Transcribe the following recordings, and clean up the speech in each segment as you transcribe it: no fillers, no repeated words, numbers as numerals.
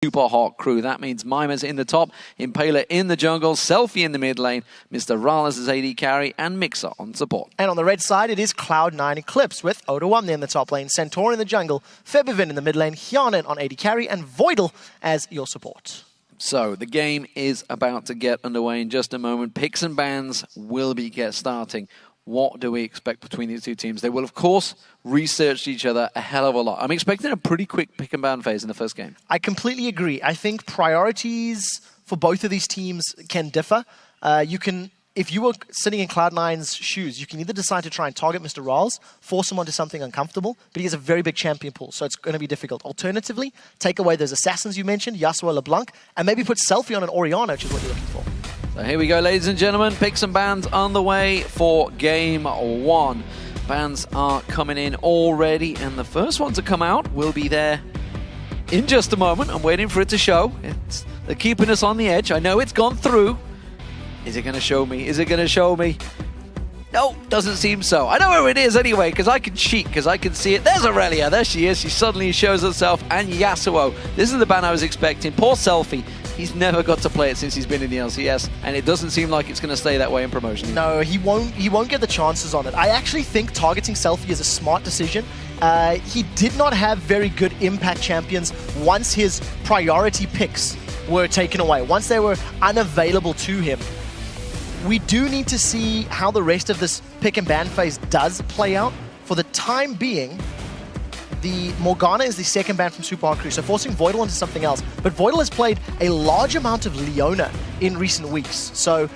Super hot crew. That means Mima's in the top, Impaler in the jungle, Selfie in the mid lane, Mr. Rallis as AD carry, and Mixer on support. And on the red side, it is Cloud9 Eclipse with Oda1 in the top lane, Centaur in the jungle, Febiven in the mid lane, Hyanin on AD carry, and Voidal as your support. So the game is about to get underway in just a moment. Picks and bans will be starting. What do we expect between these two teams? They will, of course, research each other a hell of a lot. I'm expecting a pretty quick pick and ban phase in the first game. I completely agree. I think priorities for both of these teams can differ. If you were sitting in Cloud9's shoes, you can either decide to try and target Mr. Ralls, force him onto something uncomfortable, but he has a very big champion pool, so it's going to be difficult. Alternatively, take away those assassins you mentioned, Yasuo, LeBlanc, and maybe put Selfie on an Orianna, which is what you're looking for. So here we go, ladies and gentlemen. Picks and bans on the way for game one. Bans are coming in already, and the first one to come out will be there in just a moment. I'm waiting for it to show. They're keeping us on the edge. I know it's gone through. Is it going to show me? Is it going to show me? No, doesn't seem so. I know where it is anyway, because I can cheat, because I can see it. There's Aurelia. There she is. She suddenly shows herself. And Yasuo. This is the ban I was expecting. Poor Selfie. He's never got to play it since he's been in the LCS, and it doesn't seem like it's going to stay that way in promotion. No, he won't get the chances on it. I actually think targeting Selfie is a smart decision. He did not have very good impact champions once his priority picks were taken away, once they were unavailable to him. We do need to see how the rest of this pick and ban phase does play out. For the time being, the Morgana is the second ban from Supa Crew, so forcing Voidal into something else. But Voidal has played a large amount of Leona in recent weeks, so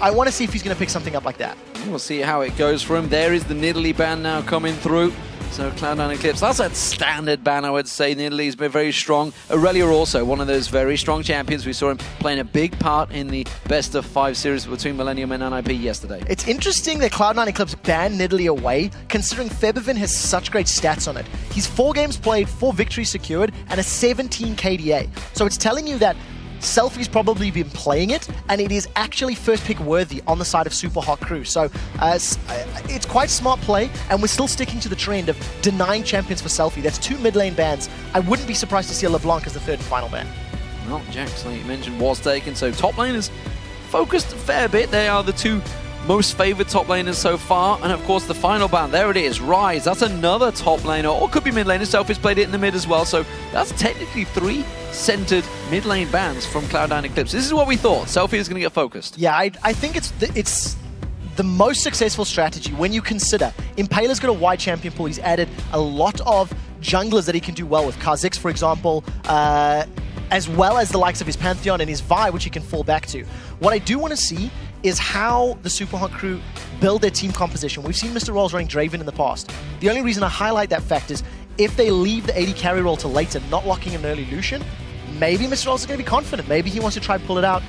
I want to see if he's going to pick something up like that. We'll see how it goes for him. There is the Nidalee ban now coming through. So Cloud9 Eclipse, that's a standard ban, I would say. Nidalee's been very strong. Aurelia also, one of those very strong champions. We saw him playing a big part in the best-of-5 series between Millennium and NIP yesterday. It's interesting that Cloud9 Eclipse banned Nidalee away, considering Febiven has such great stats on it. He's 4 games played, 4 victories secured, and a 17 KDA. So it's telling you that Selfie's probably been playing it, and it is actually first pick worthy on the side of Super Hot Crew. So it's quite smart play, and we're still sticking to the trend of denying champions for Selfie. That's 2 mid lane bans. I wouldn't be surprised to see a LeBlanc as the third and final ban. Well, Jax, like you mentioned, was taken, so top laners focused a fair bit. They are the 2 most favored top laners so far, and of course the final ban, there it is, Rise. That's another top laner, or could be mid laner. Selfie's played it in the mid as well, so that's technically 3 centered mid lane bans from Cloud9 Eclipse. This is what we thought. Selfie is going to get focused. Yeah, I think it's the most successful strategy when you consider Impaler's got a wide champion pool. He's added a lot of junglers that he can do well with. Kha'Zix, for example, as well as the likes of his Pantheon and his Vi, which he can fall back to. What I do want to see is how the Super Hot Crew build their team composition. We've seen Mr. Rolls running Draven in the past. The only reason I highlight that fact is if they leave the AD carry role to later, not locking in an early Lucian, maybe Mr. Rolls is going to be confident. Maybe he wants to try and pull it out,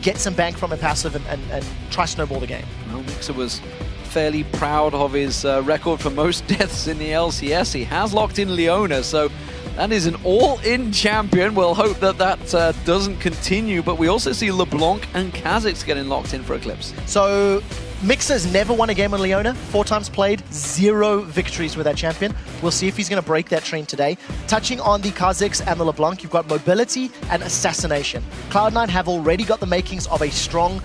get some bank from a passive and try snowball the game. Well, Mixer was fairly proud of his record for most deaths in the LCS. He has locked in Leona, so that is an all-in champion. We'll hope that doesn't continue, but we also see LeBlanc and Kha'Zix getting locked in for Eclipse. So Mixer's never won a game on Leona. 4 times played, 0 victories with that champion. We'll see if he's going to break that trend today. Touching on the Kha'Zix and the LeBlanc, you've got mobility and assassination. Cloud9 have already got the makings of a strong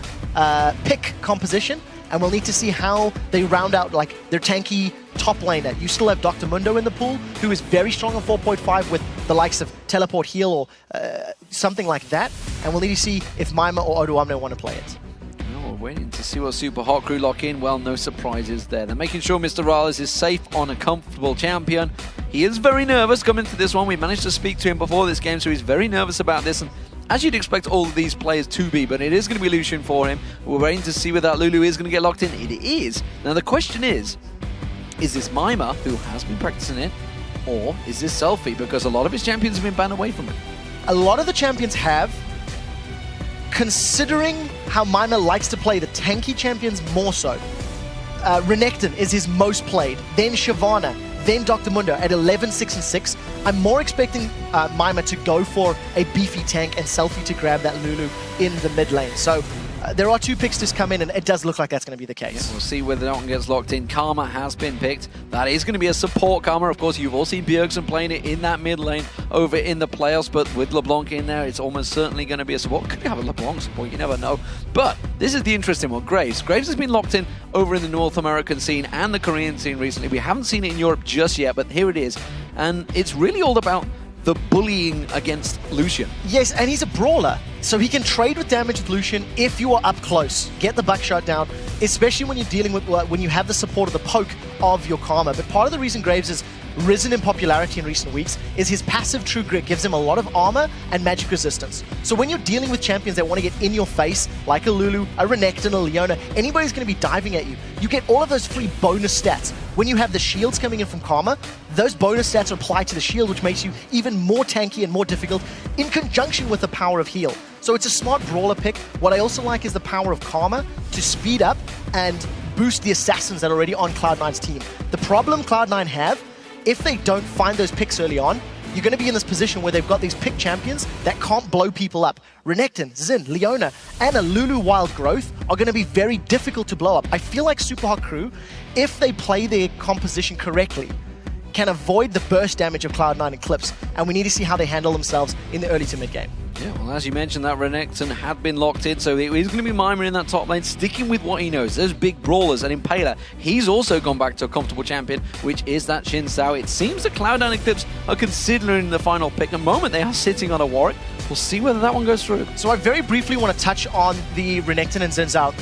pick composition, and we'll need to see how they round out their tanky top laner. You still have Dr. Mundo in the pool, who is very strong on 4.5 with the likes of Teleport Heal or something like that, and we'll need to see if Mima or Odoamne want to play it. We're waiting to see what Super Hot Crew lock in. Well, no surprises there. They're making sure Mr. Rallis is safe on a comfortable champion. He is very nervous coming to this one. We managed to speak to him before this game, so he's very nervous about this. And as you'd expect all of these players to be, but it is going to be Lucian for him. We're waiting to see whether that Lulu is going to get locked in. It is. Now the question is this Mima, who has been practicing it, or is this Selfie? Because a lot of his champions have been banned away from it. A lot of the champions have. Considering how Mima likes to play the tanky champions more so, Renekton is his most played, then Shyvana, then Dr. Mundo at 11, 6, and 6. I'm more expecting Mima to go for a beefy tank and Selfie to grab that Lulu in the mid lane. So there are 2 picks to come in, and it does look like that's going to be the case. Yeah, we'll see whether that one gets locked in. Karma has been picked. That is going to be a support Karma. Of course, you've all seen Bjergsen playing it in that mid lane over in the playoffs, but with LeBlanc in there, it's almost certainly going to be a support. Could you have a LeBlanc support? You never know. But this is the interesting one. Graves. Graves has been locked in over in the North American scene and the Korean scene recently. We haven't seen it in Europe just yet, but here it is. And it's really all about the bullying against Lucian. Yes, and he's a brawler, so he can trade with damage with Lucian if you are up close. Get the buckshot down, especially when you're dealing with, when you have the support of the poke of your Karma. But part of the reason Graves has risen in popularity in recent weeks is his passive True Grit gives him a lot of armor and magic resistance. So when you're dealing with champions that want to get in your face, like a Lulu, a Renekton, a Leona, anybody's going to be diving at you. You get all of those free bonus stats. When you have the shields coming in from Karma, those bonus stats are applied to the shield, which makes you even more tanky and more difficult in conjunction with the power of heal. So it's a smart brawler pick. What I also like is the power of Karma to speed up and boost the assassins that are already on Cloud9's team. The problem Cloud9 have, if they don't find those picks early on, you're going to be in this position where they've got these pick champions that can't blow people up. Renekton, Xin, Leona, and a Lulu Wild Growth are going to be very difficult to blow up. I feel like Super Hot Crew, if they play their composition correctly, can avoid the burst damage of Cloud9 Eclipse, and we need to see how they handle themselves in the early to mid game. Yeah, well, as you mentioned, that Renekton had been locked in, so he's going to be Mimir in that top lane, sticking with what he knows. Those big brawlers, and Impaler, he's also gone back to a comfortable champion, which is that Xin Zhao. It seems the Cloud9 Eclipse are considering the final pick. At the moment, they are sitting on a Warwick. We'll see whether that one goes through. So I very briefly want to touch on the Renekton and Xin Zhao.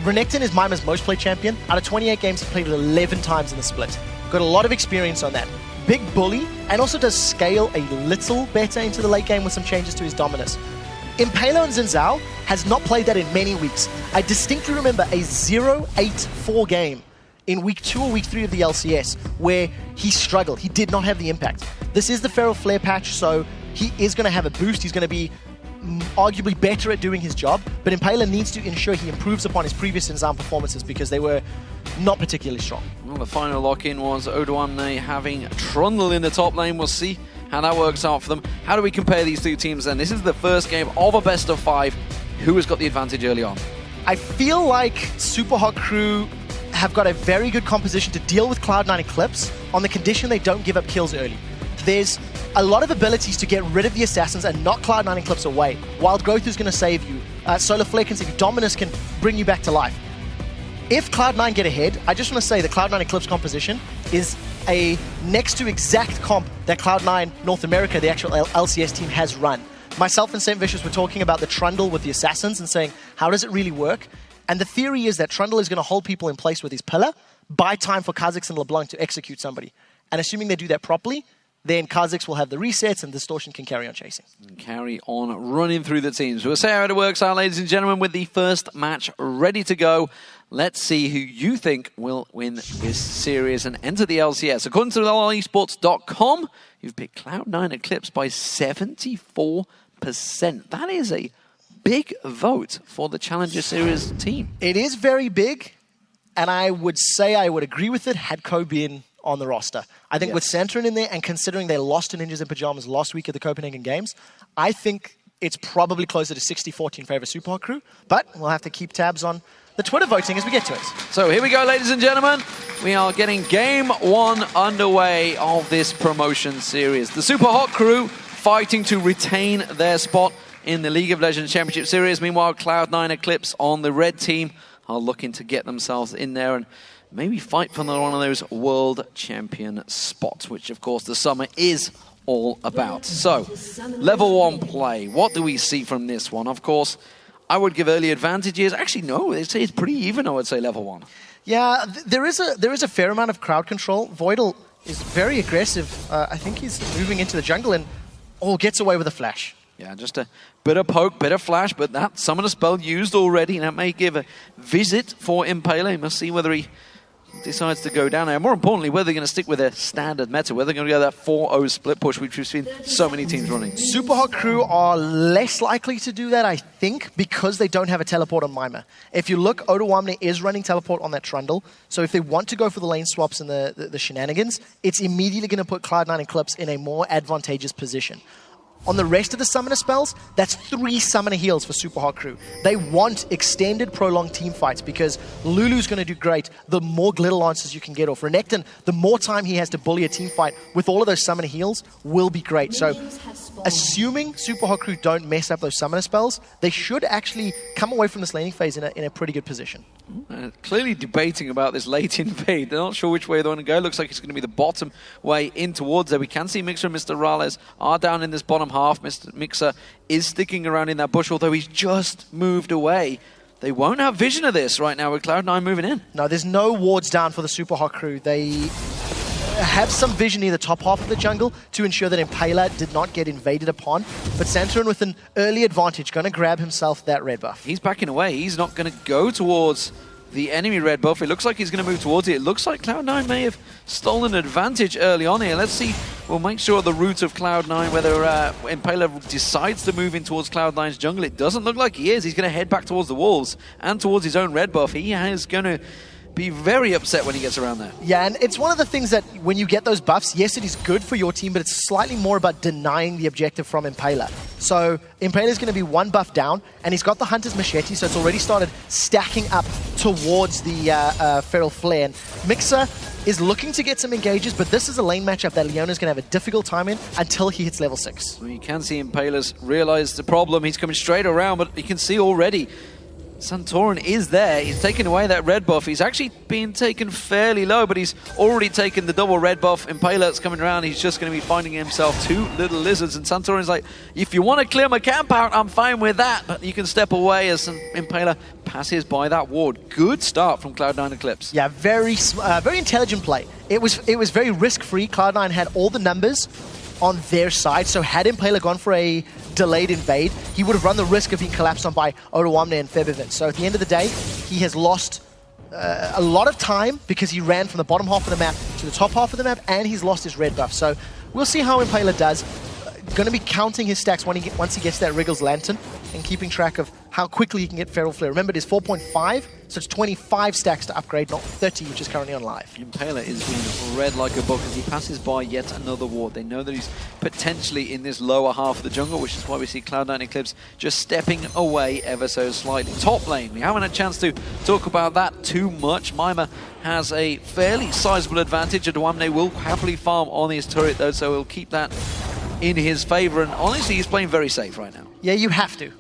Renekton is Mimer's most played champion. Out of 28 games, he played it 11 times in the split. Got a lot of experience on that. Big bully, and also does scale a little better into the late game with some changes to his dominance. Impaler and Xin Zhao has not played that in many weeks. I distinctly remember a 0-8-4 game in week 2 or week 3 of the LCS where he struggled. He did not have the impact. This is the Feral Flare patch, so he is going to have a boost. He's going to be arguably better at doing his job, but Impaler needs to ensure he improves upon his previous Xin Zhao performances because they were not particularly strong. Well, the final lock-in was Odoamne having Trundle in the top lane. We'll see how that works out for them. How do we compare these two teams then? This is the first game of a best of 5. Who has got the advantage early on? I feel like Super Hot Crew have got a very good composition to deal with Cloud9 Eclipse on the condition they don't give up kills early. There's a lot of abilities to get rid of the assassins and knock Cloud9 Eclipse away. Wild Growth is going to save you. Solar Flare can save you. Dominus can bring you back to life. If Cloud9 get ahead, I just want to say the Cloud9 Eclipse composition is a next to exact comp that Cloud9 North America, the actual LCS team, has run. Myself and St. Vicious were talking about the Trundle with the assassins and saying, how does it really work? And the theory is that Trundle is going to hold people in place with his pillar, buy time for Kha'Zix and LeBlanc to execute somebody. And assuming they do that properly, then Kha'Zix will have the resets and Distortion can carry on chasing. And carry on running through the teams. We'll see how it works out, ladies and gentlemen, with the first match ready to go. Let's see who you think will win this series and enter the LCS. According to LLesports.com, you've picked Cloud9 Eclipse by 74%. That is a big vote for the Challenger Series team. It is very big, and I would say I would agree with it had Ko been on the roster. I think with Santorin in there, and considering they lost to Ninjas in Pajamas last week at the Copenhagen Games, I think it's probably closer to 60-40 in favor of Super Hot Crew, but we'll have to keep tabs on the Twitter voting as we get to it. So here we go, ladies and gentlemen. We are getting game 1 underway of this promotion series. The Super Hot Crew fighting to retain their spot in the League of Legends Championship Series. Meanwhile, Cloud9 Eclipse on the red team are looking to get themselves in there and maybe fight for one of those world champion spots, which of course the summer is all about. So, level 1 play. What do we see from this one? Of course, I would give early advantages. Actually, no, it's pretty even, I would say, level 1. Yeah, there is a fair amount of crowd control. Voidal is very aggressive. I think he's moving into the jungle and gets away with a flash. Yeah, just a bit of poke, bit of flash, but that summoner spell used already, and that may give a visit for Impaler. He must see whether he decides to go down there. More importantly, whether they're going to stick with their standard meta, whether they're going to go that 4-0 split push, which we've seen so many teams running. Super Hot Crew are less likely to do that, I think, because they don't have a teleport on Mimir. If you look, Odoamne is running teleport on that Trundle, so if they want to go for the lane swaps and the shenanigans, it's immediately going to put Cloud9 Eclipse in a more advantageous position. on the rest of the summoner spells, that's 3 summoner heals for Super Hot Crew. They want extended, prolonged team fights because Lulu's going to do great the more glitter lancers you can get off. Renekton, the more time he has to bully a team fight with all of those summoner heals will be great. So, assuming Super Hot Crew don't mess up those summoner spells, they should actually come away from this laning phase in a pretty good position. Clearly debating about this late invade. They're not sure which way they want to go. Looks like it's going to be the bottom way in towards there. We can see Mixer and Mr. Rales are down in this bottom half. Mr. Mixer is sticking around in that bush, although he's just moved away. They won't have vision of this right now with Cloud9 moving in. No, there's no wards down for the Super Hot Crew. They have some vision near the top half of the jungle to ensure that Impaler did not get invaded upon. But Santorin with an early advantage, going to grab himself that red buff. He's backing away. He's not going to go towards the enemy red buff. It looks like he's going to move towards it. It looks like Cloud9 may have stolen advantage early on here. Let's see. We'll make sure the route of Cloud9, whether Impaler decides to move in towards Cloud9's jungle. It doesn't look like he is. He's going to head back towards the walls and towards his own red buff. He is going to be very upset when he gets around there. Yeah, and it's one of the things that when you get those buffs, yes, it is good for your team, but it's slightly more about denying the objective from Impaler. So Impaler's going to be 1 buff down, and he's got the Hunter's Machete, so it's already started stacking up towards the Feral Flare. And Mixer is looking to get some engages, but this is a lane matchup that Leona's going to have a difficult time in until he hits level 6. Well, you can see Impaler's realized the problem. He's coming straight around, but you can see already Santorin is there. He's taking away that red buff. He's actually been taken fairly low, but he's already taken the double red buff. Impaler's coming around. He's just going to be finding himself 2 little lizards. And Santorin's like, if you want to clear my camp out, I'm fine with that. But you can step away as Impaler passes by that ward. Good start from Cloud9 Eclipse. Yeah, very intelligent play. It was very risk-free. Cloud9 had all the numbers on their side, so had Impaler gone for a delayed invade, he would have run the risk of being collapsed on by Odoamne and Febivin. So at the end of the day, he has lost a lot of time because he ran from the bottom half of the map to the top half of the map, and he's lost his red buff. So we'll see how Impaler does. Going to be counting his stacks once he gets that Wriggles Lantern and keeping track of how quickly he can get Feral Flare. Remember, it is 4.5, so it's 25 stacks to upgrade, not 30, which is currently on live. Impaler is being read like a book as he passes by yet another ward. They know that he's potentially in this lower half of the jungle, which is why we see Cloud9 Eclipse just stepping away ever so slightly. Top lane, we haven't had a chance to talk about that too much. Mima has a fairly sizable advantage. Odoamne will happily farm on his turret though, so he'll keep that in his favor, and honestly, he's playing very safe right now. Yeah, you have to.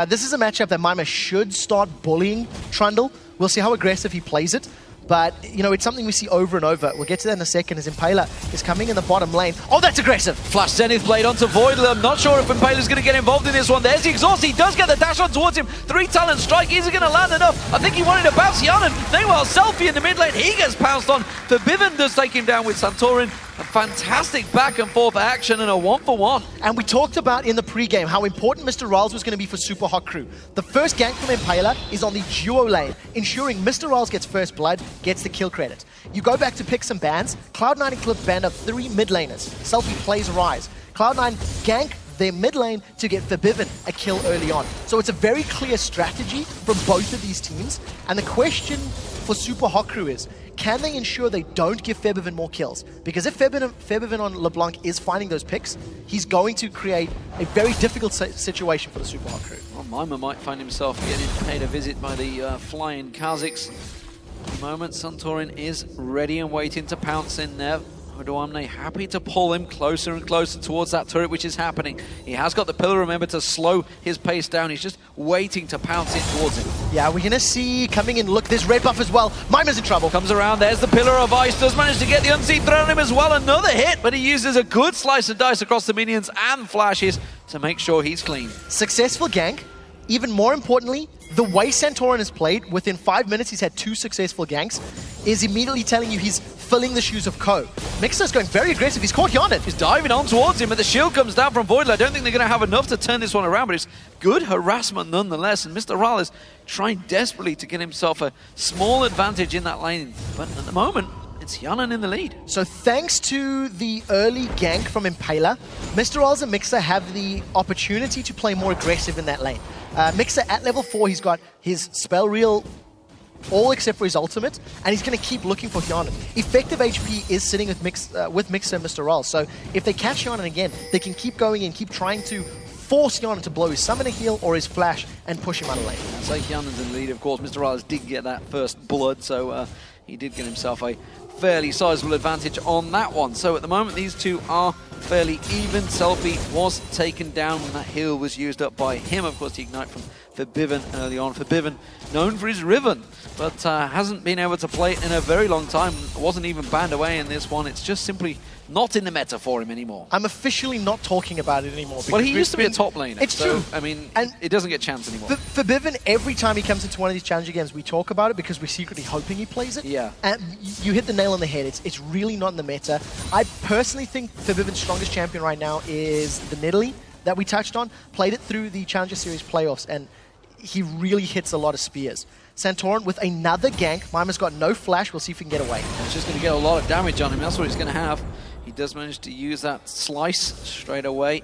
This is a matchup that Mima should start bullying Trundle. We'll see how aggressive he plays it. But, you know, it's something we see over and over. We'll get to that in a second as Impaler is coming in the bottom lane. Oh, that's aggressive! Flash Zenith Blade onto Voidler. I'm not sure if Impaler's going to get involved in this one. There's the exhaust. He does get the dash on towards him. 3 talent strike. Is he going to land enough? I think he wanted to bounce Yanan. Meanwhile, Selfie in the mid lane. He gets pounced on. Febivin does take him down with Santorin. A fantastic back and forth action and a 1-for-1. And we talked about in the pre-game how important Mr. Riles was going to be for Super Hot Crew. The first gank from Impaler is on the duo lane, ensuring Mr. Riles gets first blood, gets the kill credit. You go back to pick some bans. Cloud9 Eclipse banned up 3 mid laners. Selfie plays Rise. Cloud9 gank their mid lane to get Febivin a kill early on. So it's a very clear strategy from both of these teams. And the question for Super Hot Crew is, can they ensure they don't give Febivin more kills? Because if Febivin on LeBlanc is finding those picks, he's going to create a very difficult situation for the Super Hot Crew. Well, Mima might find himself getting paid a visit by the flying Kazakhs. At the moment, Santorin is ready and waiting to pounce in there. Odoamne happy to pull him closer and closer towards that turret, which is happening. He has got the pillar, remember, to slow his pace down. He's just waiting to pounce in towards him. Yeah, we're going to see coming in. Look, there's red buff as well. Mima's in trouble. Comes around, there's the pillar of ice. Does manage to get the unseen thrown on him as well. Another hit, but he uses a good slice of dice across the minions and flashes to make sure he's clean. Successful gank. Even more importantly, the way Santorin has played, within 5 minutes he's had 2 successful ganks, is immediately telling you he's filling the shoes of Ko. Mixer's going very aggressive. He's caught Yanan. He's diving on towards him, but the shield comes down from Voidler. I don't think they're going to have enough to turn this one around, but it's good harassment nonetheless. And Mr. Ral is trying desperately to get himself a small advantage in that lane. But at the moment, it's Yanan in the lead. So thanks to the early gank from Impaler, Mr. Ral and Mixer have the opportunity to play more aggressive in that lane. Mixer at level 4, he's got his spell reel all except for his ultimate, and he's going to keep looking for Hyanan. Effective HP is sitting with Mixer and Mr. Roll, so if they catch Hyanan again, they can keep going and keep trying to force Hyanan to blow his Summoner Heal or his Flash and push him out of lane. So Hyanan's in the lead, of course. Mr. Riles did get that first blood, so he did get himself a fairly sizable advantage on that one. So at the moment, these two are fairly even. Selfie was taken down when that heal was used up by him. Of course, the Ignite from Forbiven early on. Forbiven, known for his Riven, but hasn't been able to play it in a very long time. Wasn't even banned away in this one. It's just simply not in the meta for him anymore. I'm officially not talking about it anymore. Well, he used to be a top laner. It's true. I mean, and it doesn't get a chance anymore. Forbiven, every time he comes into one of these challenger games, we talk about it because we're secretly hoping he plays it. Yeah. And you hit the nail on the head. It's really not in the meta. I personally think Forbiven's strongest champion right now is the Nidalee that we touched on. Played it through the Challenger Series playoffs, and he really hits a lot of spears. Santorin with another gank. Mima's got no flash. We'll see if we can get away. It's just going to get a lot of damage on him. That's what he's going to have. He does manage to use that slice straight away,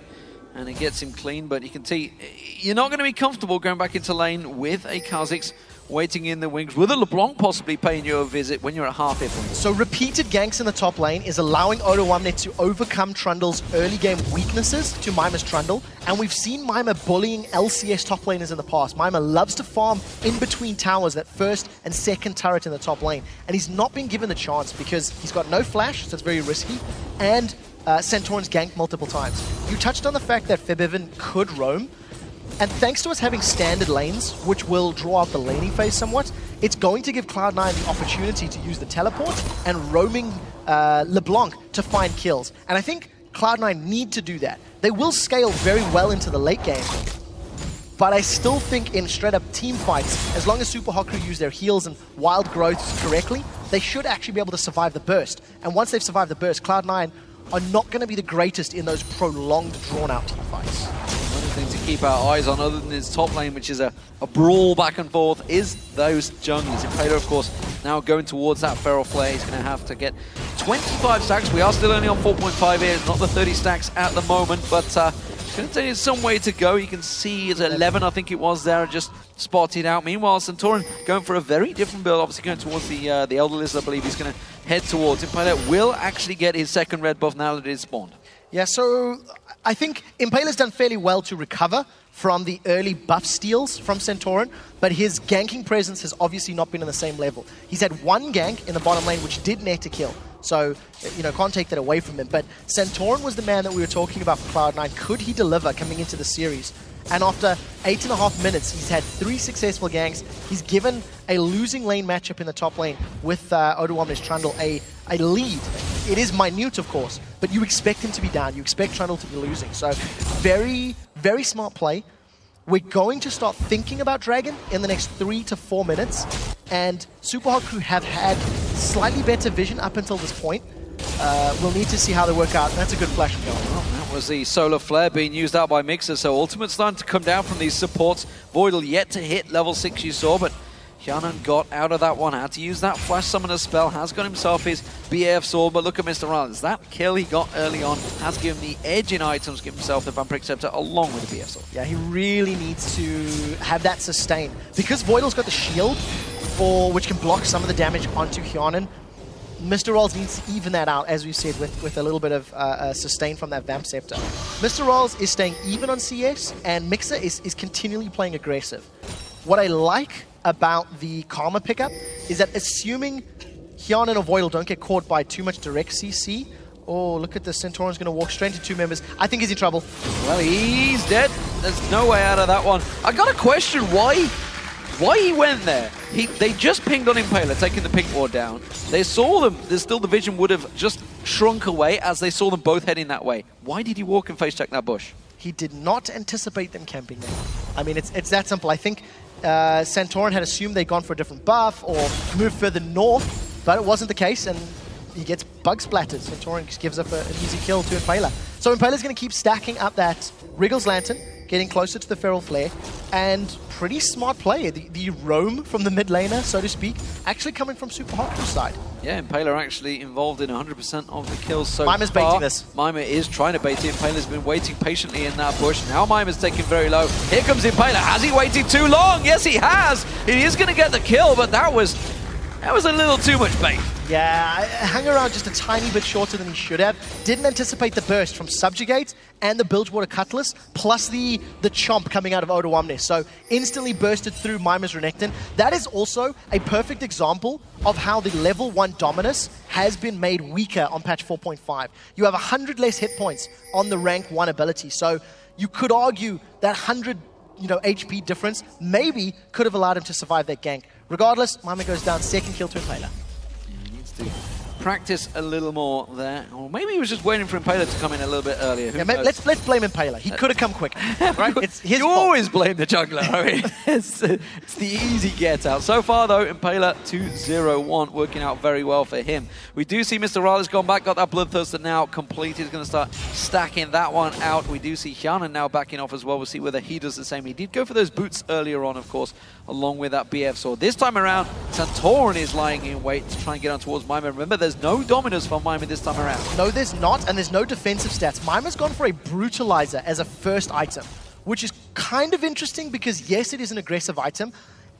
and it gets him clean. But you can see, you're not going to be comfortable going back into lane with a Kha'Zix waiting in the wings, with a LeBlanc possibly paying you a visit when you're at half hit point. So repeated ganks in the top lane is allowing Odoamne to overcome Trundle's early game weaknesses to Mima's Trundle, and we've seen Mima bullying LCS top laners in the past. Mima loves to farm in between towers, that first and second turret in the top lane, and he's not been given the chance because he's got no flash, so it's very risky, and Santorin's ganked multiple times. You touched on the fact that Forbiven could roam, and thanks to us having standard lanes, which will draw out the laning phase somewhat, it's going to give Cloud9 the opportunity to use the teleport and roaming LeBlanc to find kills. And I think Cloud9 need to do that. They will scale very well into the late game, but I still think in straight-up team fights, as long as Super Haku use their heals and wild growths correctly, they should actually be able to survive the burst. And once they've survived the burst, Cloud9 are not going to be the greatest in those prolonged, drawn-out team fights. Thing to keep our eyes on, other than his top lane, which is a brawl back and forth, is those junglers. Impaler, of course, now going towards that Feral Flare. He's going to have to get 25 stacks. We are still only on 4.5 here, not the 30 stacks at the moment, but it's going to take some way to go. You can see it's 11, I think it was there, just spotted out. Meanwhile, Santorin going for a very different build, obviously going towards the Elder Lizard, I believe he's going to head towards. Impaler will actually get his second red buff now that it is spawned. Yeah, so I think Impaler's done fairly well to recover from the early buff steals from Santorin, but his ganking presence has obviously not been on the same level. He's had one gank in the bottom lane, which did net a kill, so can't take that away from him. But Santorin was the man that we were talking about for Cloud9. Could he deliver coming into the series? And after 8.5 minutes, he's had 3 successful ganks. He's given a losing lane matchup in the top lane with Odoamne's Trundle a lead. It is minute, of course, but you expect him to be down. You expect Trundle to be losing. So very, very smart play. We're going to start thinking about Dragon in the next 3 to 4 minutes. And Super Haku have had slightly better vision up until this point. We'll need to see how they work out. That's a good flash from going. Well, that was the Solar Flare being used out by Mixer, so Ultimate's starting to come down from these supports. Voidal yet to hit level 6, you saw, but Hyanan got out of that one, had to use that Flash Summoner spell, has got himself his BF sword, but look at Mr. Riles. That kill he got early on has given the edge in items, give himself the Vampiric Scepter along with the BF sword. Yeah, he really needs to have that sustain. Because Voidal's got the shield, which can block some of the damage onto Hyanan, Mr. Rolls needs to even that out, as we said, with a little bit of sustain from that Vamp Scepter. Mr. Rolls is staying even on CS, and Mixer is continually playing aggressive. What I like about the Karma pickup is that assuming Hyanan or Voidal don't get caught by too much direct CC, oh, look at this, Santorin's going to walk straight into 2 members. I think he's in trouble. Well, he's dead. There's no way out of that one. I got a question, why he went there? They just pinged on Impaler, taking the pink ward down. They saw them. There's still the vision would have just shrunk away as they saw them both heading that way. Why did he walk and face check that bush? He did not anticipate them camping there. I mean, it's that simple. I think Santorin had assumed they'd gone for a different buff or moved further north, but it wasn't the case, and he gets bug splattered. Santorin just gives up an easy kill to Impaler. So Impaler's going to keep stacking up that Wriggle's Lantern, getting closer to the Feral Flare, and pretty smart play. The roam from the mid laner, so to speak, actually coming from Super Haku's side. Yeah, Impaler actually involved in 100% of the kills so Mima's far. baiting this. Mima is trying to bait it. Impaler's been waiting patiently in that bush. Now Mima's taken very low. Here comes Impaler. Has he waited too long? Yes, he has. He is going to get the kill, but that was a little too much bait. Yeah, hung around just a tiny bit shorter than he should have. Didn't anticipate the burst from Subjugate and the Bilgewater Cutlass, plus the chomp coming out of Odoamne. So instantly bursted through Mima's Renekton. That is also a perfect example of how the level 1 Dominus has been made weaker on patch 4.5. You have 100 less hit points on the rank 1 ability. So you could argue that 100 HP difference maybe could have allowed him to survive that gank. Regardless, Mima goes down, second kill to Impaler. To practice a little more there, or maybe he was just waiting for Impaler to come in a little bit earlier. Yeah, let's blame Impaler. He could have come quicker, right? It's his fault. Always blame the jungler. I mean, it's the easy get out. So far though, Impaler 2-0-1 working out very well for him. We do see Mr. Riley's gone back, got that Bloodthirster now completed. He's going to start stacking that one out. We do see Hyanan now backing off as well. We'll see whether he does the same. He did go for those boots earlier on, of course, along with that BF sword. This time around, Santorin is lying in wait to try and get on towards Mima. Remember, there's no Dominus from Mima this time around. No, there's not, and there's no defensive stats. Mima's gone for a Brutalizer as a first item, which is kind of interesting because, yes, it is an aggressive item.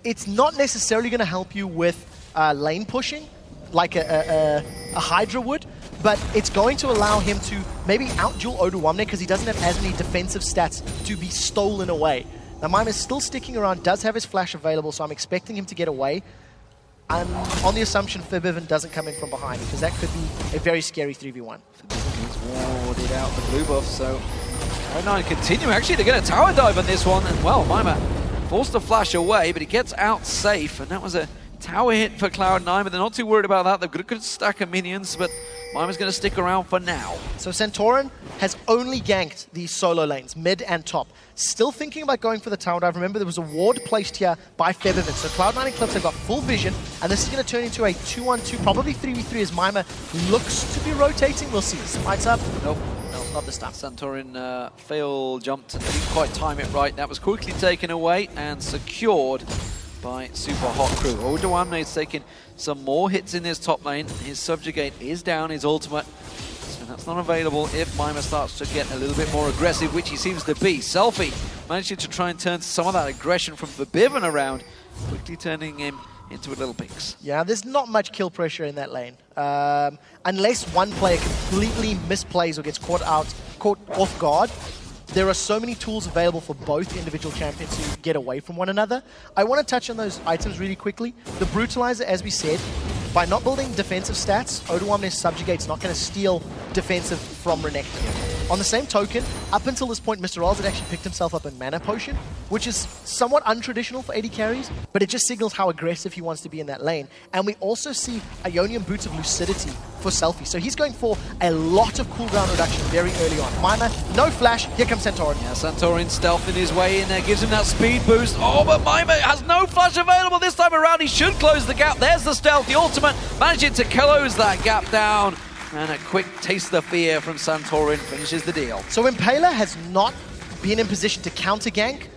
It's not necessarily going to help you with lane pushing like a Hydra would, but it's going to allow him to maybe out-duel Odoamne because he doesn't have as many defensive stats to be stolen away. Now, Mima's still sticking around, does have his flash available, so I'm expecting him to get away. And on the assumption Forbidden doesn't come in from behind, because that could be a very scary 3v1. He's warded out the blue buff, so Cloud9 continue actually to get a tower dive on this one, and well, Mima forced the flash away, but he gets out safe, and that was a tower hit for Cloud9, but they're not too worried about that. They've got a good stack of minions, but Mima's going to stick around for now. So Santorin has only ganked these solo lanes, mid and top. Still thinking about going for the tower dive. Remember, there was a ward placed here by Feathervin. So Cloud9 and Eclipse have got full vision, and this is going to turn into a 2-on-2, probably 3v3 as Mima looks to be rotating. We'll see. Smites up. Nope. No, not this time. Santorin fail jumped and didn't quite time it right. That was quickly taken away and secured by Super Hot Crew. Odoamne is taking some more hits in this top lane. His Subjugate is down, his ultimate. So that's not available if Mima starts to get a little bit more aggressive, which he seems to be. Selfie managing to try and turn some of that aggression from Forbidden around, quickly turning him into a little pix. Yeah, there's not much kill pressure in that lane. Unless one player completely misplays or gets caught off guard, there are so many tools available for both individual champions to get away from one another. I want to touch on those items really quickly. The Brutalizer, as we said, by not building defensive stats, Odoamne's Subjugate's not going to steal defensive from Renekton. On the same token, up until this point, Mr. Riley had actually picked himself up a Mana Potion, which is somewhat untraditional for AD carries, but it just signals how aggressive he wants to be in that lane. And we also see Ionian Boots of Lucidity for Selfie. So he's going for a lot of cooldown reduction very early on. Mima, no flash, here comes Santorin. Yeah, Santorin stealthing his way in there, gives him that speed boost. Oh, but Mima has no flash available this time around. He should close the gap. There's the stealth, the ultimate, managing to close that gap down. And a quick taste of fear from Santorin finishes the deal. So Impaler has not been in position to counter gank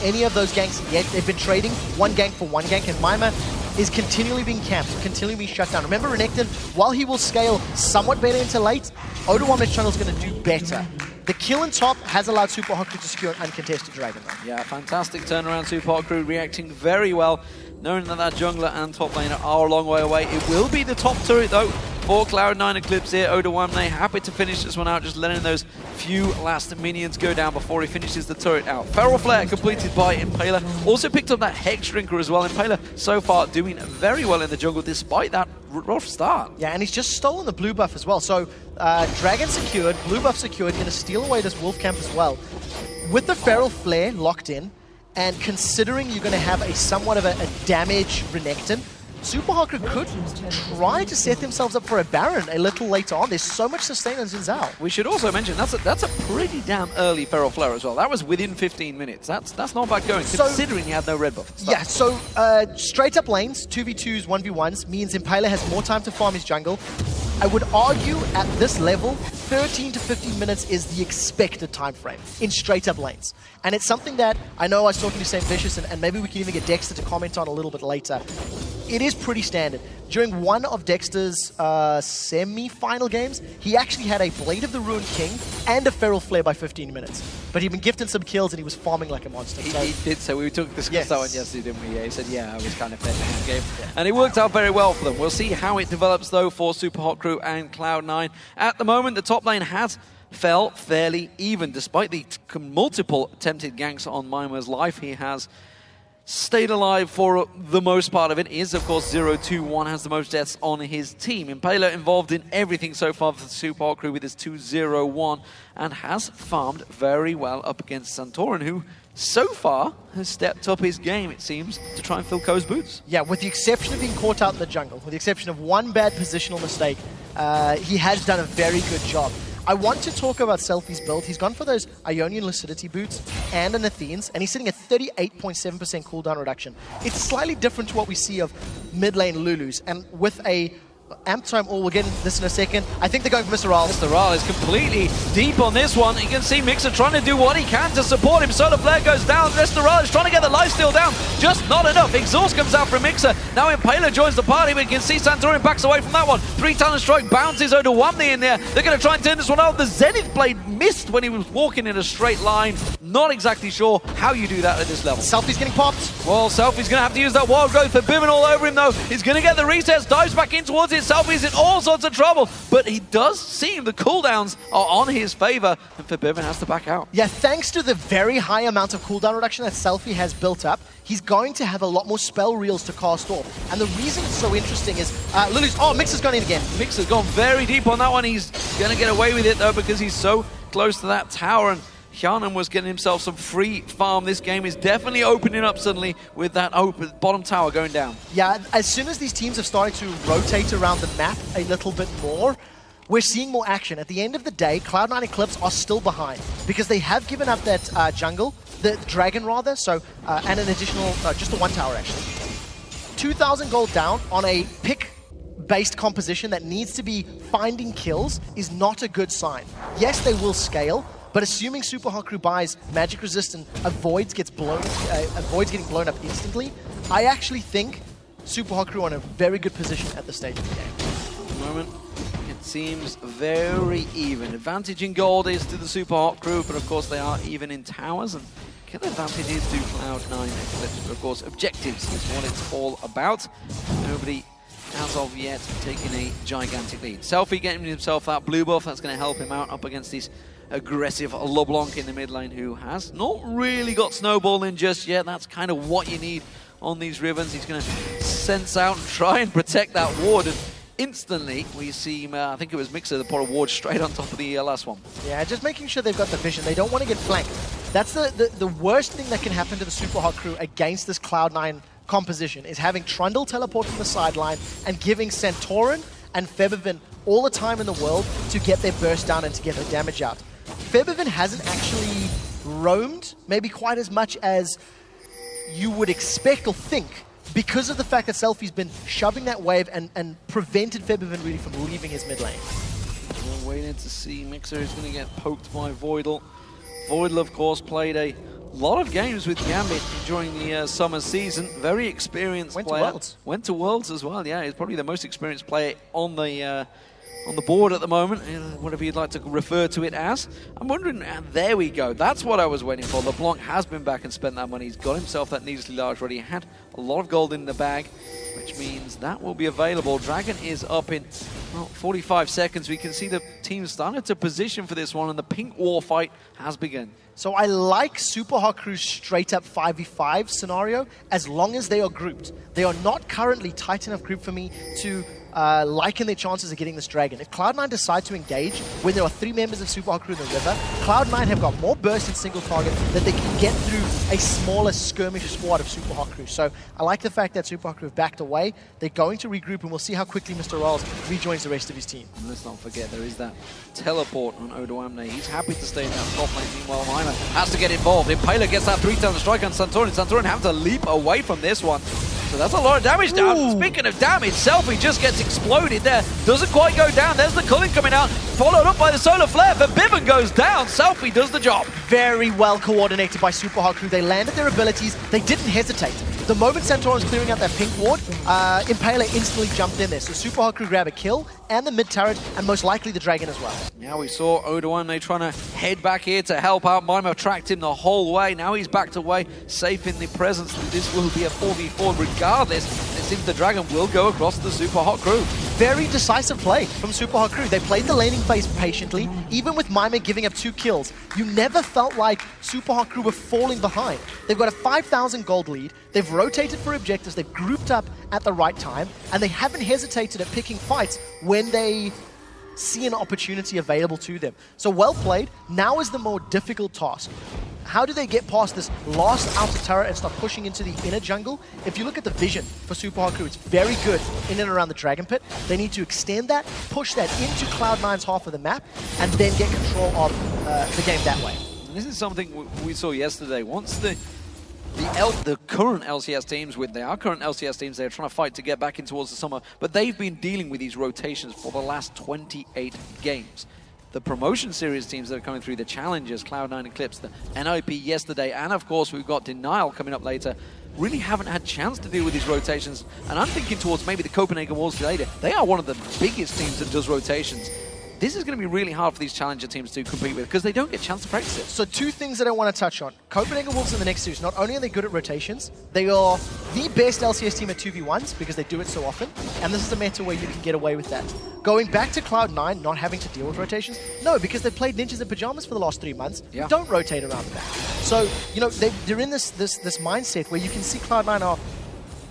any of those ganks yet. They've been trading one gank for one gank, and Mima is continually being camped, continually being shut down. Remember, Renekton, while he will scale somewhat better into late, Odoamne's channel is going to do better. The kill on top has allowed Super Hot Crew to secure an uncontested Dragon Run. Yeah, fantastic turnaround. Super Hot Crew reacting very well, knowing that that jungler and top laner are a long way away. It will be the top turret, though, for Cloud9 Eclipse here. Odoamne happy to finish this one out, just letting those few last minions go down before he finishes the turret out. Feral Flare completed by Impaler. Also picked up that Hex Drinker as well. Impaler so far doing very well in the jungle despite that rough start. Yeah, and he's just stolen the blue buff as well. So Dragon secured, blue buff secured, going to steal away this Wolf Camp as well. With the Feral Flare locked in, and considering you're going to have a somewhat of a damage Renekton, Super Hot Crew could try to set themselves up for a Baron a little later on. There's so much sustain on Xin Zhao. We should also mention that's a pretty damn early Feral Flare as well. That was within 15 minutes. That's not bad going, considering he had no red buff. Yeah, so straight up lanes, 2v2s, 1v1s, means Impaler has more time to farm his jungle. I would argue at this level, 13 to 15 minutes is the expected time frame in straight up lanes. And it's something that I know I was talking to St. Vicious, and maybe we can even get Dexter to comment on a little bit later. it is pretty standard. During one of Dexter's semi-final games, he actually had a Blade of the Ruined King and a Feral Flare by 15 minutes. But he'd been gifted some kills and he was farming like a monster. He did so. We took this that one yesterday, didn't we? Yeah, he said, yeah, I was kind of fed in the game. Yeah. And it worked out very well for them. We'll see how it develops, though, for Super Hot Crew and Cloud9. At the moment, the top lane has fell fairly even. Despite the multiple attempted ganks on Mimer's life, he has stayed alive for the most part of it. Is, of course, 0-2-1, has the most deaths on his team. Impaler involved in everything so far for the Super Hot Crew with his 2-0-1 and has farmed very well up against Santorin, who so far has stepped up his game, it seems, to try and fill Ko's boots. Yeah, with the exception of being caught out in the jungle, with the exception of one bad positional mistake, he has done a very good job. I want to talk about Selfie's build. He's gone for those Ionian Lucidity boots and an Athene's, and he's sitting at 38.7% cooldown reduction. It's slightly different to what we see of mid lane Lulus, and with a amp time, we'll get into this in a second. I think they're going for Mr. Ral. Mr. Ral is completely deep on this one. You can see Mixer trying to do what he can to support him. Solar Flare goes down. Mr. Ral is trying to get the lifesteal down. Just not enough. Exhaust comes out from Mixer. Now Impaler joins the party, but you can see Santorin backs away from that one. 3 talent strike bounces over Wamney in there. They're going to try and turn this one out. The Zenith Blade missed when he was walking in a straight line. Not exactly sure how you do that at this level. Selfie's getting popped. Well, Selfie's going to have to use that wild growth for Bivin all over him, though. He's going to get the resets, dives back in towards it. Selfie's in all sorts of trouble, but he does seem the cooldowns are on his favor, and Forbidden has to back out. Yeah, thanks to the very high amount of cooldown reduction that Selfie has built up, he's going to have a lot more spell reels to cast off. And the reason it's so interesting is Mixer's gone in again. Mixer's gone very deep on that one. He's going to get away with it, though, because he's so close to that tower, and Hjarnan was getting himself some free farm. This game is definitely opening up suddenly with that open bottom tower going down. Yeah, as soon as these teams have started to rotate around the map a little bit more, we're seeing more action. At the end of the day, Cloud9 Eclipse are still behind because they have given up that jungle, the dragon rather, so and an additional, just the one tower actually. 2,000 gold down on a pick-based composition that needs to be finding kills is not a good sign. Yes, they will scale, but assuming Super Hot Crew buys magic resistant, avoids getting blown up instantly, I actually think Super Hot Crew are in a very good position at this stage of the game. At the moment, it seems very even. Advantage in gold is to the Super Hot Crew, but of course they are even in towers, and kill advantage is to Cloud9 Eclipse. But of course, objectives is what it's all about. Nobody as of yet taking a gigantic lead. Selfie getting himself that blue buff, that's going to help him out up against these aggressive LeBlanc in the mid lane, who has not really got snowballing just yet. That's kind of what you need on these ribbons. He's going to sense out and try and protect that ward, and instantly we see him, I think it was Mixer that put a ward straight on top of the last one. Yeah, just making sure they've got the vision. They don't want to get flanked. That's the worst thing that can happen to the Super Hot Crew against this Cloud9 composition, is having Trundle teleport from the sideline and giving Santorin and Febiven all the time in the world to get their burst down and to get their damage out. Febiven hasn't actually roamed maybe quite as much as you would expect or think, because of the fact that Selfie's been shoving that wave and prevented Febiven really from leaving his mid lane. We're waiting to see. Mixer is going to get poked by Voidal. Voidal, of course, played a lot of games with Gambit during the summer season. Very experienced player. Went to Worlds. Went to Worlds as well, yeah. He's probably the most experienced player on the board at the moment, whatever you'd like to refer to it as. I'm wondering, and there we go. That's what I was waiting for. LeBlanc has been back and spent that money. He's got himself that needlessly large already. He had a lot of gold in the bag, which means that will be available. Dragon is up in 45 seconds. We can see the team started to position for this one, and the pink war fight has begun. So I like Super Hot Crew's straight up 5v5 scenario as long as they are grouped. They are not currently tight enough group for me to liken their chances of getting this dragon. If Cloud9 decide to engage when there are 3 members of Super Hot Crew in the river, Cloud9 have got more burst in single target that they can get through a smaller skirmish squad of Super Hot Crew. So I like the fact that Super Hot Crew have backed away. They're going to regroup, and we'll see how quickly Mr. Rolls rejoins the rest of his team. And let's not forget, there is that teleport on Odoamne. He's happy to stay in that top lane. Meanwhile, Mimer has to get involved. Impaler gets that 3-talent strike on Santorin. Santorin have to leap away from this one. So that's a lot of damage down. Ooh. Speaking of damage, Selfie just gets exploded there. Doesn't quite go down. There's the culling coming out. followed up by the solar flare. Forbidden goes down. Selfie does the job. Very well coordinated by Super Hot Crew. They landed their abilities. They didn't hesitate. The moment Santorin was clearing out that pink ward, Impaler instantly jumped in there. So Super Hot Crew grab a kill and the mid turret, and most likely the dragon as well. Now we saw Odoamne trying to head back here to help out. Mima tracked him the whole way. Now he's backed away, safe in the presence. This will be a 4v4 regardless. It seems the dragon will go across the Super Hot Crew. Very decisive play from Super Hot Crew. They played the laning phase patiently, even with Mima giving up 2 kills. You never felt like Super Hot Crew were falling behind. They've got a 5,000 gold lead. They've rotated for objectives. They've grouped up at the right time, and they haven't hesitated at picking fights when they see an opportunity available to them. So well played. Now is the more difficult task. How do they get past this last outer turret and start pushing into the inner jungle? If you look at the vision for Super Hot Crew, it's very good in and around the Dragon Pit. They need to extend that, push that into Cloud9's half of the map, and then get control of the game that way. This is something we saw yesterday. Once the current LCS teams, they're trying to fight to get back in towards the summer, but they've been dealing with these rotations for the last 28 games. The promotion series teams that are coming through, the challengers, Cloud9 Eclipse, the NIP yesterday, and of course we've got Denial coming up later, really haven't had a chance to deal with these rotations. And I'm thinking towards maybe the Copenhagen Wolves later. They are one of the biggest teams that does rotations. This is going to be really hard for these challenger teams to compete with because they don't get a chance to practice it. So 2 things that I want to touch on. Copenhagen Wolves in the next series, not only are they good at rotations, they are the best LCS team at 2v1s because they do it so often, and this is a meta where you can get away with that. Going back to Cloud9 not having to deal with rotations, no, because they've played ninjas in pajamas for the last 3 months. Yeah. You don't rotate around that. So, you know, they're in this mindset where you can see Cloud9 are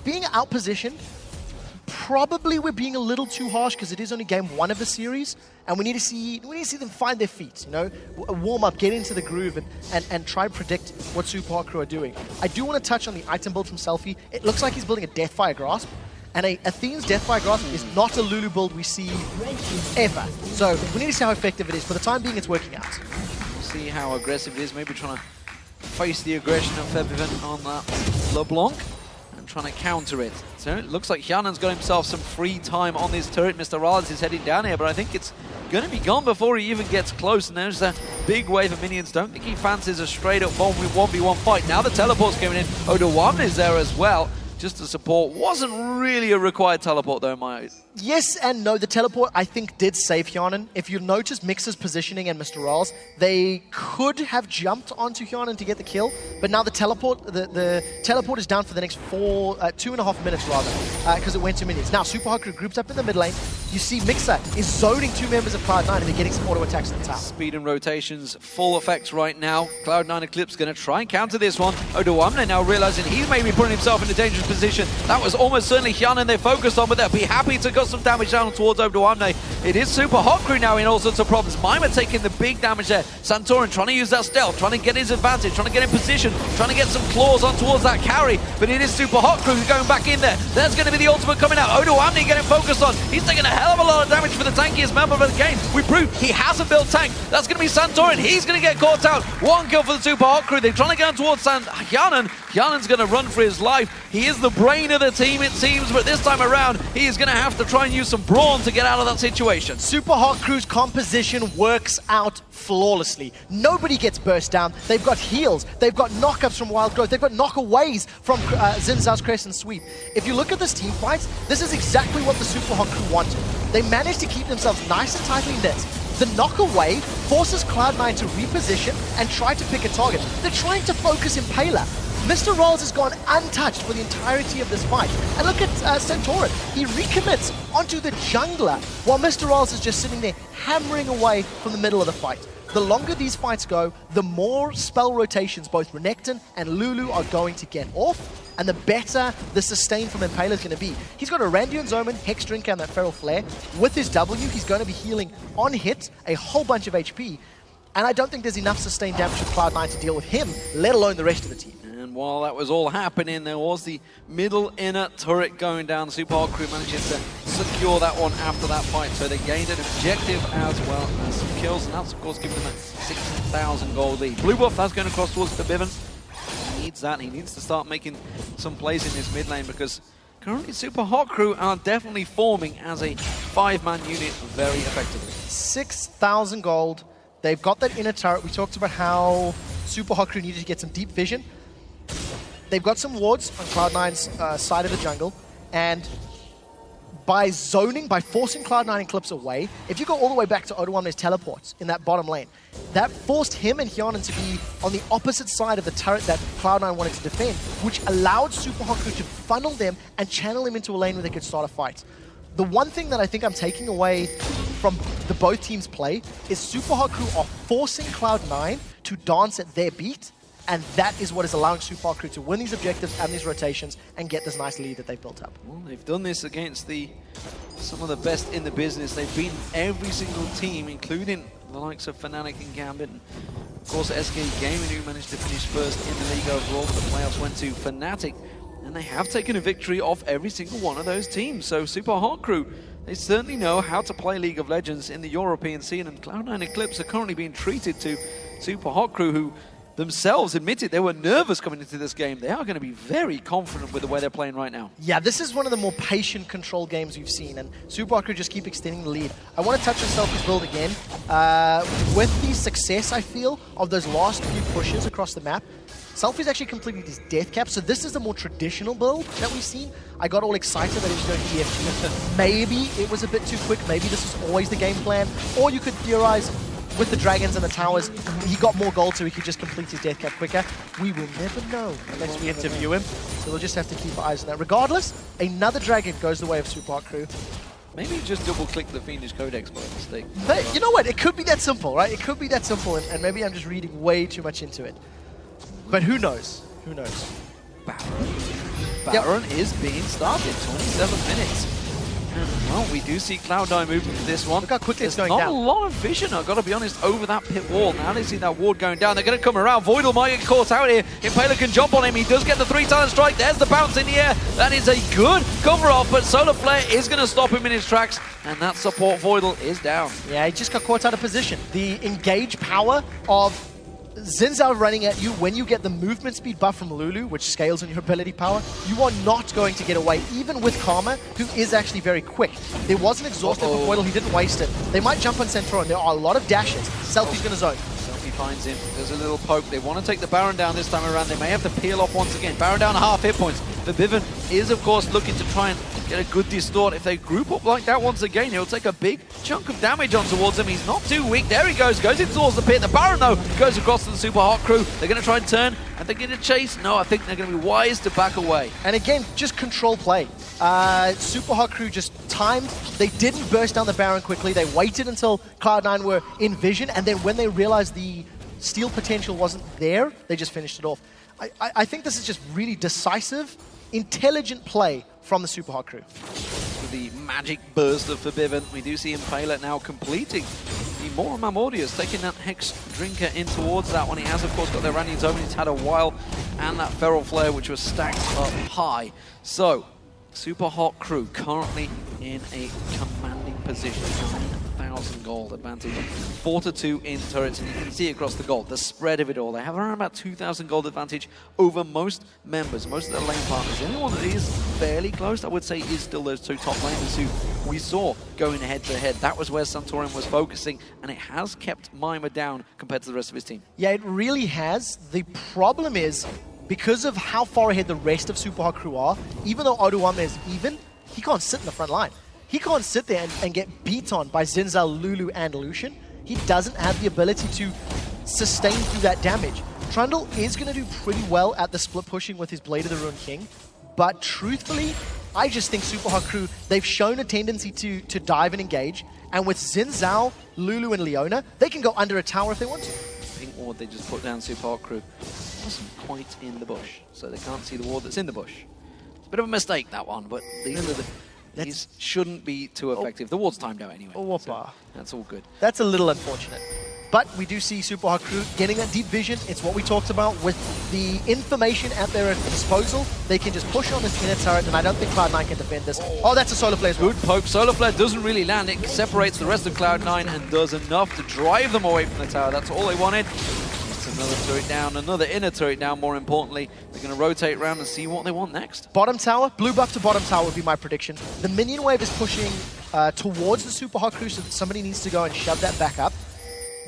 being outpositioned. Probably we're being a little too harsh because it is only game 1 of the series, and we need to see them find their feet, you know, warm up, get into the groove, and try and predict what Super Hot Crew are doing. I do want to touch on the item build from Selfie. It looks like he's building a Deathfire Grasp, and Athene's Deathfire Grasp is not a Lulu build we see ever. So we need to see how effective it is. For the time being, it's working out. We'll see how aggressive it is. Maybe trying to face the aggression of Febiven on that LeBlanc. Trying to counter it. So it looks like Hyunan's got himself some free time on this turret. Mr. Rollins is heading down here, but I think it's going to be gone before he even gets close. And there's a big wave of minions. Don't think he fancies a straight up 1v1 fight. Now the teleport's coming in. Odoamne is there as well, just to support. Wasn't really a required teleport though, Mike. Yes and no. The teleport, I think, did save Hyanan. If you notice Mix's positioning and Mr. Rolls, they could have jumped onto Hyanan to get the kill, but now the teleport is down for the next 2.5 minutes rather, because it went 2 minutes. Now Super Hot Crew groups up in the mid lane. You see Mixer is zoning 2 members of Cloud9 and they're getting some auto attacks at the top. Speed and rotations, full effect right now. Cloud9 Eclipse going to try and counter this one. Odoamne now realizing he's maybe putting himself in a dangerous position. That was almost certainly Hyanan they focused on, but they'll be happy to got some damage down towards Odoamne. It is Super Hot Crew now in all sorts of problems. Mima taking the big damage there. Santorin trying to use that stealth, trying to get his advantage, trying to get in position, trying to get some claws on towards that carry, but it is Super Hot Crew going back in there. There's going to be the ultimate coming out. Odoamne getting focused on. He's taking a hell of a lot of damage for the tankiest member of the game. We proved he hasn't built tank. That's going to be Santorin. He's going to get caught out. 1 kill for the Super Hot Crew. They're trying to get on towards Hyanan. Hyanan's going to run for his life. He is the brain of the team, it seems, but this time around, he is going to have to try and use some brawn to get out of that situation. Super Hot Crew's composition works out flawlessly. Nobody gets burst down. They've got heals. They've got knockups from Wild Growth. They've got knockaways from Xin Zhao's Crescent Sweep. If you look at this team fight, this is exactly what the Super Hot Crew wanted. They managed to keep themselves nice and tightly knit. The knockaway forces Cloud9 to reposition and try to pick a target. They're trying to focus Impaler. Mr. Rolls has gone untouched for the entirety of this fight. And look at Santorin. He recommits onto the jungler while Mr. Rolls is just sitting there hammering away from the middle of the fight. The longer these fights go, the more spell rotations both Renekton and Lulu are going to get off, and the better the sustain from Impaler is going to be. He's got a Randuin's Omen, Hex Drinker, and that Feral Flare. With his W, he's going to be healing on hit a whole bunch of HP, and I don't think there's enough sustained damage from Cloud9 to deal with him, let alone the rest of the team. And while that was all happening, there was the middle inner turret going down. Super Hot Crew managing to secure that one after that fight. So they gained an objective as well as some kills. And that's, of course, giving them a 6,000 gold lead. Blue buff, that's going across towards Forbidden. He needs that. He needs to start making some plays in this mid lane because currently Super Hot Crew are definitely forming as a 5-man unit very effectively. 6,000 gold. They've got that inner turret. We talked about how Super Hot Crew needed to get some deep vision. They've got some wards on Cloud9's side of the jungle, and by zoning, by forcing Cloud9 and Eclipse away, if you go all the way back to Odoamne's teleports in that bottom lane, that forced him and Hyanan to be on the opposite side of the turret that Cloud9 wanted to defend, which allowed Super Hot Crew to funnel them and channel him into a lane where they could start a fight. The one thing that I think I'm taking away from the both teams' play is Super Hot Crew are forcing Cloud9 to dance at their beat, and that is what is allowing Super Hot Crew to win these objectives and these rotations and get this nice lead that they've built up. Well, they've done this against some of the best in the business. They've beaten every single team, including the likes of Fnatic and Gambit. And of course, SHC Game, who managed to finish first in the league overall. The playoffs went to Fnatic, and they have taken a victory off every single one of those teams. So Super Hot Crew, they certainly know how to play League of Legends in the European scene, and Cloud9 Eclipse are currently being treated to Super Hot Crew, who themselves admitted they were nervous coming into this game. They are going to be very confident with the way they're playing right now. Yeah, this is one of the more patient control games we've seen, and Super Hot Crew just keep extending the lead. I want to touch on Selfie's build again. With the success, I feel, of those last few pushes across the map, Selfie's actually completing his death cap, so this is the more traditional build that we've seen. I got all excited that he was going to EFG. Maybe it was a bit too quick, maybe this was always the game plan, or you could theorize with the dragons and the towers, he got more gold so he could just complete his death cap quicker. We will never know unless we interview him, so we'll just have to keep our eyes on that. Regardless, another dragon goes the way of Super Hot Crew. Maybe just double-click the Fiendish Codex by mistake. But you know what? It could be that simple, right? It could be that simple, and maybe I'm just reading way too much into it. But who knows? Who knows? Baron is being started, 27 minutes. And, well, we do see Cloud9 moving to this one. Look how quickly it's There's going not down. a lot of vision, I've got to be honest, over that pit wall. Now they see that ward going down. They're going to come around. Voidal might get caught out here. Impaler can jump on him. He does get the 3-talent strike. There's the bounce in the air. That is a good cover off, but Solar Flare is going to stop him in his tracks. And that support Voidal is down. Yeah, he just got caught out of position. The engage power of Xin Zhao running at you when you get the movement speed buff from Lulu, which scales on your ability power, you are not going to get away, even with Karma, who is actually very quick. There was an exhausted for Voidal, he didn't waste it. They might jump on Centro, and there are a lot of dashes. Selfie's going to zone. Selfie finds him. There's a little poke. They want to take the Baron down this time around. They may have to peel off once again. Baron down half hit points. The Viven is, of course, looking to try and get a good distort. If they group up like that once again, he'll take a big chunk of damage on towards him. He's not too weak. There he goes in towards the pit. The Baron, though, goes across to the Super Hot Crew. They're going to try and turn. and they're going to chase. No, I think they're going to be wise to back away. And again, just control play. Super Hot Crew just timed. They didn't burst down the Baron quickly. They waited until Cloud9 were in vision, and then when they realized the steal potential wasn't there, they just finished it off. I think this is just really decisive, intelligent play from the Super Hot Crew. With the magic burst of Forbidden, we do see Impaler now completing the more Mamordius, taking that Hex Drinker in towards that one. He has, of course, got the Iranian Zone. He's had a while, and that Feral Flare, which was stacked up high. So, Super Hot Crew currently in a commanding position. 9,000 gold advantage. 4-2 in turrets, and you can see across the gold, the spread of it all. They have around about 2,000 gold advantage over most members, most of their lane partners. The only one that is fairly close, I would say, is still those two top laners who we saw going head-to-head. That was where Santorin was focusing, and it has kept Mima down compared to the rest of his team. Yeah, it really has. The problem is, because of how far ahead the rest of Super Hot Crew are, even though Odoamne is even, he can't sit in the front line. He can't sit there and get beat on by Xin Zhao, Lulu, and Lucian. He doesn't have the ability to sustain through that damage. Trundle is going to do pretty well at the split pushing with his Blade of the Ruined King, but truthfully, I just think Super Hot Crew, they've shown a tendency to dive and engage, and with Xin Zhao, Lulu, and Leona, they can go under a tower if they want to. Pink ward they just put down Super Hot Crew wasn't quite in the bush, so they can't see the ward that's in the bush. It's a bit of a mistake, that one, but these shouldn't be too effective. The ward's timed out anyway, so that's all good. That's a little unfortunate. But we do see Super Hot Crew getting that deep vision. It's what we talked about. With the information at their disposal, they can just push on this inner turret, and I don't think Cloud9 can defend this. Oh, that's a Solar Flare as well. Good poke. Solar Flare doesn't really land. It separates the rest of Cloud9 and does enough to drive them away from the tower. That's all they wanted. It's Another turret down, another inner turret down, more importantly. They're going to rotate around and see what they want next. Bottom tower, blue buff to bottom tower would be my prediction. The minion wave is pushing towards the Super Hot Crew, so that somebody needs to go and shove that back up.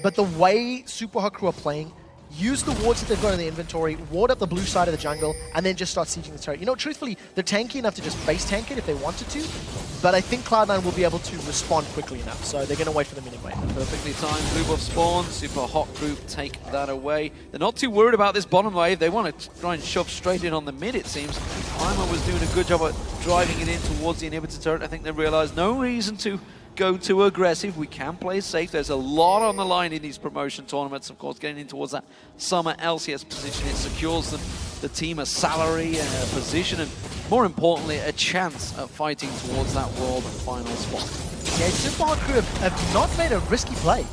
But the way Super Hot Crew are playing, use the wards that they've got in the inventory, ward up the blue side of the jungle, and then just start sieging the turret. You know, truthfully, they're tanky enough to just base tank it if they wanted to, but I think Cloud9 will be able to respond quickly enough, so they're going to wait for the minion wave. Perfectly timed blue buff spawn, Super Hot Group take that away. They're not too worried about this bottom wave, they want to try and shove straight in on the mid, it seems. Heimer was doing a good job at driving it in towards the inhibitor turret. I think they realized no reason to go too aggressive. We can play safe. There's a lot on the line in these promotion tournaments. Of course, getting in towards that summer LCS position, it secures them, the team a salary and a position, and more importantly, a chance at fighting towards that world final spot. Yeah, Super Hot Crew have not made a risky play.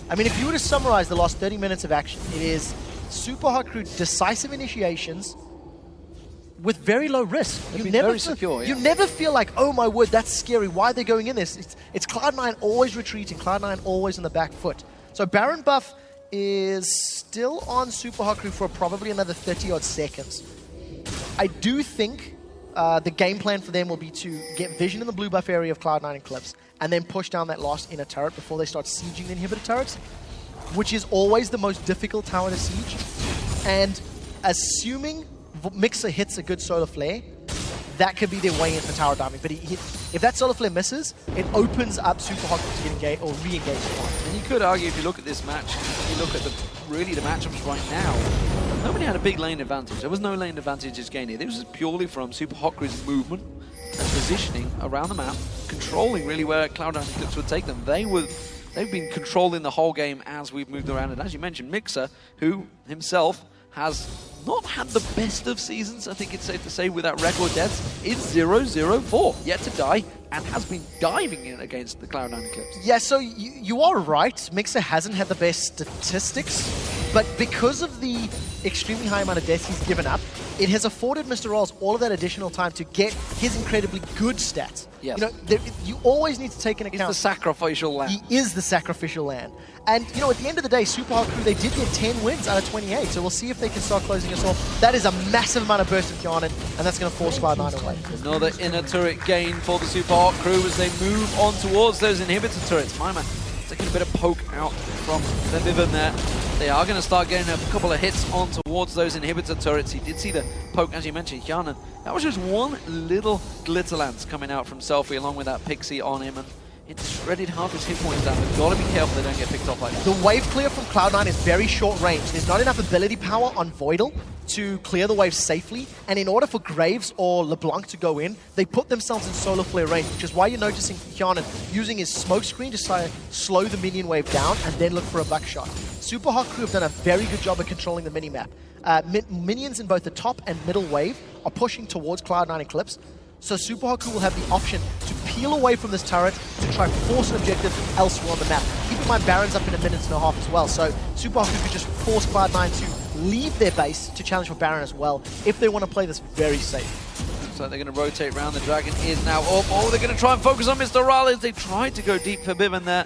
I mean, if you were to summarize the last 30 minutes of action, it is Super Hot Crew decisive initiations with very low risk. You never feel like, oh my word, that's scary. Why are they going in this? It's Cloud9 always retreating, Cloud9 always on the back foot. So Baron buff is still on Super Hot Crew for probably another 30-odd seconds. I do think the game plan for them will be to get vision in the blue buff area of Cloud9 Eclipse and then push down that last inner turret before they start sieging the inhibitor turrets, which is always the most difficult tower to siege. And assuming Mixer hits a good solar flare, that could be their way in for tower diving. But if that solar flare misses, it opens up Super Hot to get engaged or re-engage. And you could argue, if you look at this match, if you look at the matchups right now, nobody had a big lane advantage. There was no lane advantages gained here. This was purely from Super Hot Crew's movement and positioning around the map, controlling really where Cloud9 Eclipse would take them. They've been controlling the whole game as we've moved around. And as you mentioned, Mixer, who himself has not had the best of seasons, I think it's safe to say, with that record deaths, is 0-0-4, yet to die, and has been diving in against the Cloud9 Eclipse. Yeah, so you are right. Mixer hasn't had the best statistics, but because of the extremely high amount of deaths he's given up, it has afforded Mr. Rolls all of that additional time to get his incredibly good stats. Yes. You know, you always need to take into account... He's the sacrificial lamb. He is the sacrificial lamb. And, you know, at the end of the day, Super Hot Crew, they did get 10 wins out of 28, so we'll see if they can start closing us off. That is a massive amount of burst of Kyanan, and that's going to force Cloud9 away. Another inner turret gain for the Super Hot Crew as they move on towards those inhibitor turrets. Heimer taking a bit of poke out from the Vivian there. They are going to start getting a couple of hits on towards those inhibitor turrets. He did see the poke, as you mentioned, Kyanan. That was just one little glitter lance coming out from Selfie along with that pixie on him, and it shredded half his hit points down. They've got to be careful they don't get picked off like that. The wave clear from Cloud9 is very short range. There's not enough ability power on Voidal to clear the wave safely, and in order for Graves or LeBlanc to go in, they put themselves in solar flare range, which is why you're noticing Kyanan using his smoke screen to slow the minion wave down and then look for a buckshot. Super Hot Crew have done a very good job of controlling the minimap. Minions in both the top and middle wave are pushing towards Cloud9 Eclipse, so Super Hot Crew will have the option to peel away from this turret to try force an objective elsewhere on the map. Keep in mind, Baron's up in a minute and a half as well, so Super Hot Crew could just force Cloud9 to leave their base to challenge for Baron as well, if they want to play this very safe. So they're going to rotate around. The Dragon is now up. Oh, they're going to try and focus on Mr. Raleigh. They tried to go deep for Biven there,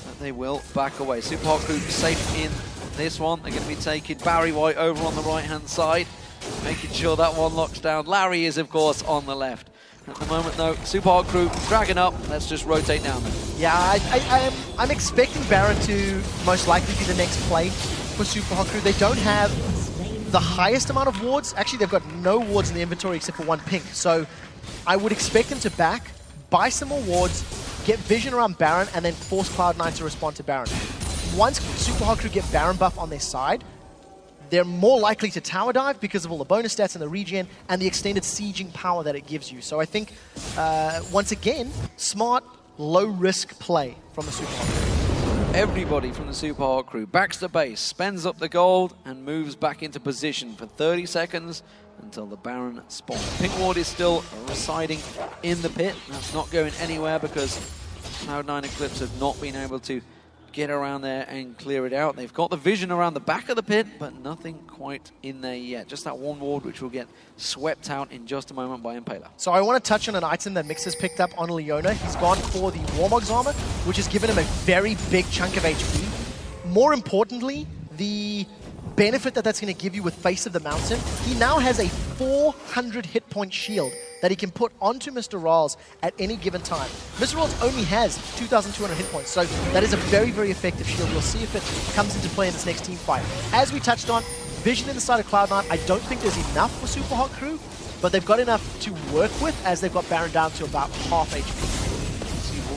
but they will back away. Super Hot Crew safe in this one. They're going to be taking Barry White over on the right-hand side, making sure that one locks down. Larry is, of course, on the left. At the moment, though, Super Hot Crew dragging up. Let's just rotate down there. Yeah, I'm expecting Baron to most likely be the next play for Super Hot Crew. They don't have the highest amount of wards. Actually, they've got no wards in the inventory except for one pink. So I would expect them to back, buy some more wards, get vision around Baron, and then force Cloud9 to respond to Baron. Once Super Hot Crew get Baron buff on their side, they're more likely to tower dive because of all the bonus stats and the regen and the extended sieging power that it gives you. So I think, once again, smart, low-risk play from the Super Hot Crew. Everybody from the Super Hot Crew backs the base, spends up the gold, and moves back into position for 30 seconds until the Baron spawns. Pink ward is still residing in the pit. That's not going anywhere because Cloud9 Eclipse have not been able to get around there and clear it out. They've got the vision around the back of the pit, but nothing quite in there yet. Just that one ward, which will get swept out in just a moment by Impaler. So I want to touch on an item that Mixer's picked up on Leona. He's gone for the Warmog's armor, which has given him a very big chunk of HP. More importantly, the benefit that that's going to give you with Face of the Mountain, he now has a 400 hit point shield that he can put onto Mr. Rawls at any given time. Mr. Rawls only has 2,200 hit points, so that is a very, very effective shield. We'll see if it comes into play in this next team fight. As we touched on, vision in the side of Cloud9, I don't think there's enough for Super Hot Crew, but they've got enough to work with as they've got Baron down to about half HP.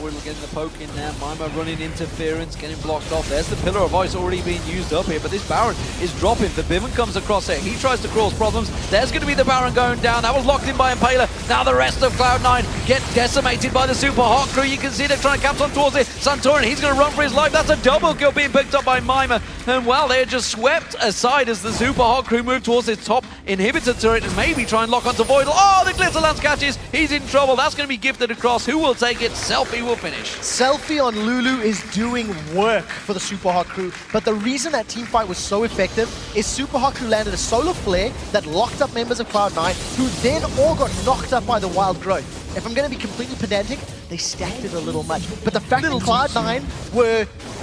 We're getting the poke in there. Mima running interference, getting blocked off. There's the Pillar of Ice already being used up here, but this Baron is dropping. The Bivin comes across here. He tries to cause problems. There's going to be the Baron going down. That was locked in by Impaler. Now the rest of Cloud9 get decimated by the Super Hot Crew. You can see they're trying to capture on towards it. Santorin, he's going to run for his life. That's a double kill being picked up by Mima. And well, they're just swept aside as the Super Hot Crew move towards his top inhibitor turret and maybe try and lock onto Voidal. Oh, the Glitter Lance catches. He's in trouble. That's going to be gifted across. Who will take it? Selfie will finish. Selfie on Lulu is doing work for the Super Hot Crew, but the reason that team fight was so effective is Super Hot Crew landed a solar flare that locked up members of Cloud9, who then all got knocked up by the wild growth. If I'm going to be completely pedantic, they stacked it a little much. But the fact that Cloud9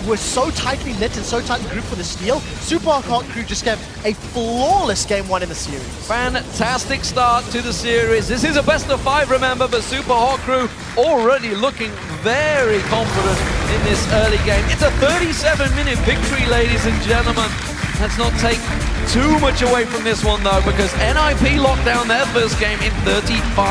were so tightly knit and so tightly grouped for the steal, Super Hot Crew just gave a flawless game 1 in the series. Fantastic start to the series. This is a best of 5, remember, but Super Hot Crew already looking very confident in this early game. It's a 37-minute victory, ladies and gentlemen. Let's not take too much away from this one, though, because NIP locked down their first game in 35.